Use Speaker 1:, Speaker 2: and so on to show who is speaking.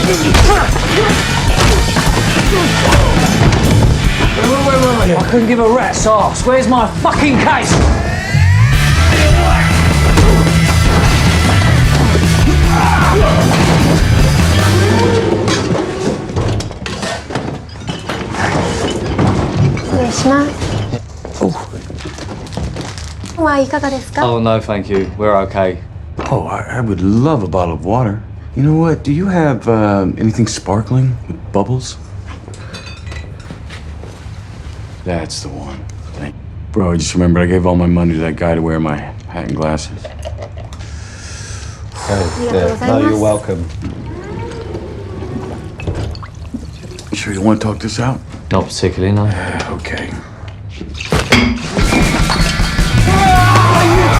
Speaker 1: Wait. I couldn't give a rat's arse. Where's my fucking case?
Speaker 2: Oh no, thank you. We're okay.
Speaker 3: Oh, I would love a bottle of water. You know what? Do you have anything sparkling with bubbles? That's the one. Bro, I just remembered I gave all my money to that guy to wear my hat and glasses.
Speaker 4: No, you're welcome.
Speaker 3: You sure you want to talk this out?
Speaker 2: Not particularly, no.
Speaker 3: Okay.